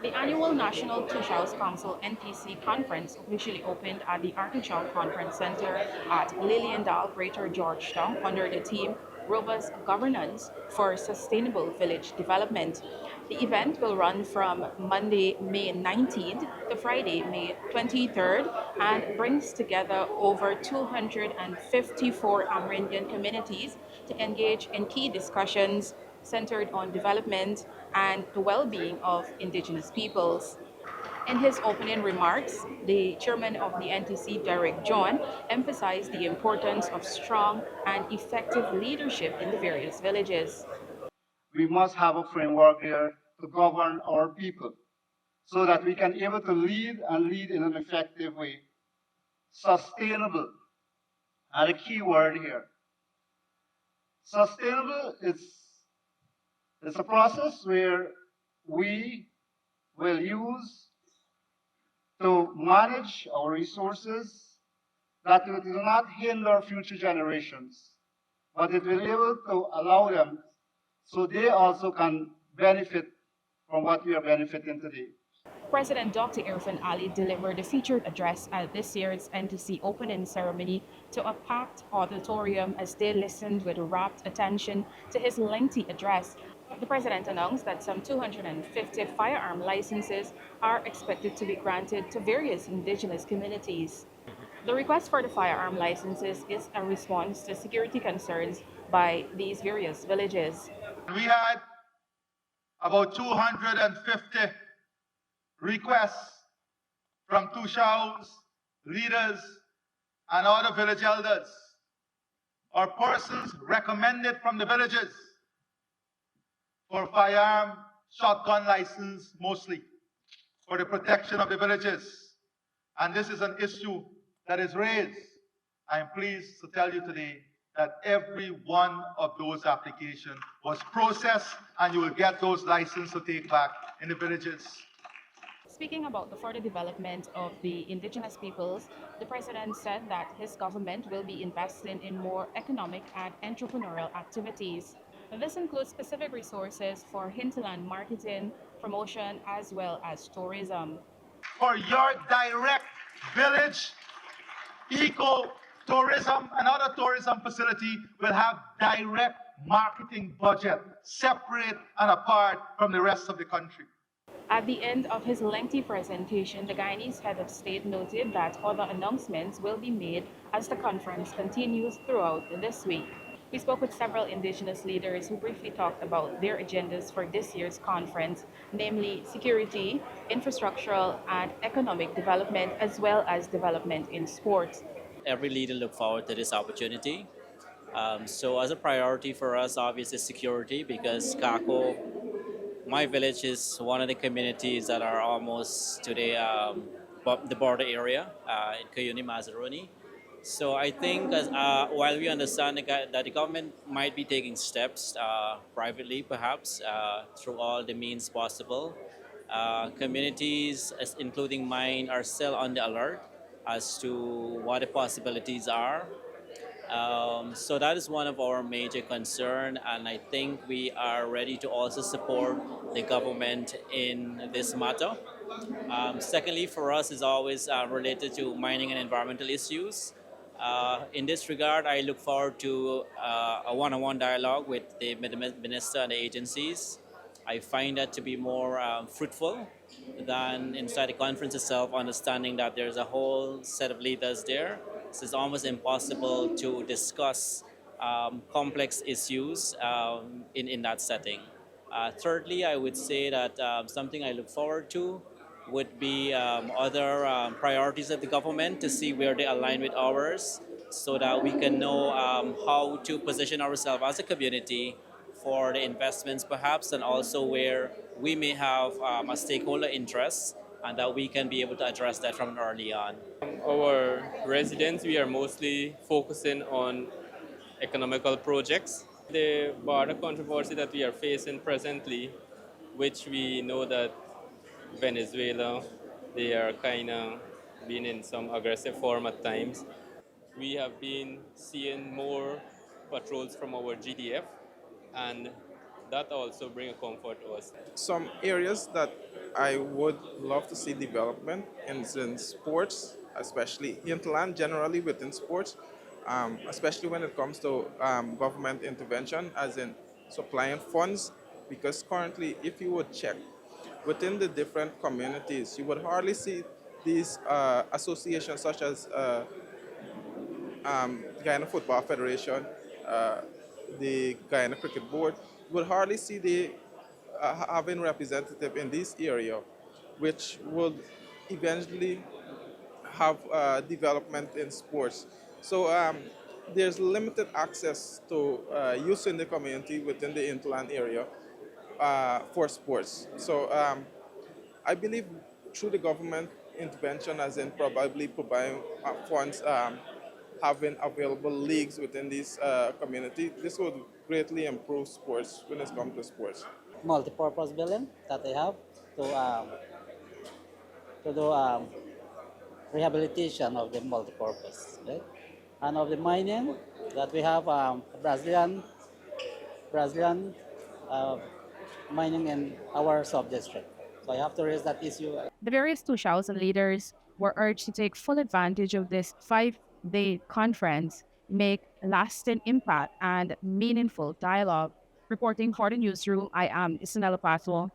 The annual National Toshaos Council NTC conference officially opened at the Artichow Conference Center at Liliendal, Greater Georgetown, under the theme Robust Governance for Sustainable Village Development. The event will run from Monday, May 19th to Friday, May 23rd, and brings together over 254 Amerindian communities to engage in key discussions centered on development and the well-being of indigenous peoples. In his opening remarks, the chairman of the NTC, Derek John, emphasized the importance of strong and effective leadership in the various villages. We must have a framework here to govern our people so that we can be able to lead and lead in an effective way. Sustainable, and a key word here. Sustainable is a process where we will use to manage our resources that it will not hinder future generations, but it will be able to allow them so they also can benefit from what we are benefiting today. President Dr. Irfan Ali delivered a featured address at this year's NTC opening ceremony to a packed auditorium as they listened with rapt attention to his lengthy address. The president announced that some 250 firearm licenses are expected to be granted to various indigenous communities. The request for the firearm licenses is a response to security concerns by these various villages. We had about 250 requests from Toshaos, leaders, and other village elders, or persons recommended from the villages for firearm shotgun license mostly for the protection of the villages. And this is an issue that is raised. I am pleased to tell you today that every one of those applications was processed and you will get those licenses to take back in the villages. Speaking about the further development of the indigenous peoples, the president said that his government will be investing in more economic and entrepreneurial activities. This includes specific resources for hinterland marketing, promotion, as well as tourism. For your direct village, eco tourism and other tourism facility will have direct marketing budget, separate and apart from the rest of the country. At the end of his lengthy presentation, the Guyanese head of state noted that other announcements will be made as the conference continues throughout this week. We spoke with several indigenous leaders who briefly talked about their agendas for this year's conference, namely security, infrastructural, and economic development, as well as development in sports. Every leader look forward to this opportunity. So as a priority for us, obviously security, because Kako, my village, is one of the communities that are almost to the border area in Kuyuni, Mazaruni. So I think while we understand that the government might be taking steps privately, perhaps through all the means possible, communities, including mine, are still on the alert as to what the possibilities are. So that is one of our major concern, and I think we are ready to also support the government in this matter. Secondly, for us is always related to mining and environmental issues. In this regard, I look forward to a one-on-one dialogue with the minister and the agencies. I find that to be more fruitful than inside the conference itself, understanding that there's a whole set of leaders there. So it's almost impossible to discuss complex issues in that setting. Thirdly, I would say that something I look forward to would be other priorities of the government to see where they align with ours so that we can know how to position ourselves as a community for the investments perhaps, and also where we may have a stakeholder interest and that we can be able to address that from early on. Our residents, we are mostly focusing on economical projects. The border controversy that we are facing presently, which we know that Venezuela, they are kind of being in some aggressive form at times. We have been seeing more patrols from our GDF, and that also bring a comfort to us. Some areas that I would love to see development is in sports, especially hinterland generally within sports, especially when it comes to government intervention, as in supplying funds. Because currently, if you would check within the different communities, you would hardly see these associations such as Guyana Football Federation, uh, the Guyana Cricket Board, you would hardly see the having representative in this area, which would eventually have development in sports. So there's limited access to youth in the community within the hinterland area for sports. So I believe through the government intervention, as in probably providing funds, having available leagues within this community, this would greatly improve sports when it comes to sports. Multi-purpose building that they have to do rehabilitation of the multi-purpose, right? And of the mining that we have Brazilian uh, mining in our sub-district. So I have to raise that issue. The various Toshaos leaders were urged to take full advantage of this 5-day conference, make lasting impact and meaningful dialogue. Reporting for the newsroom, I am Isanella Paswell.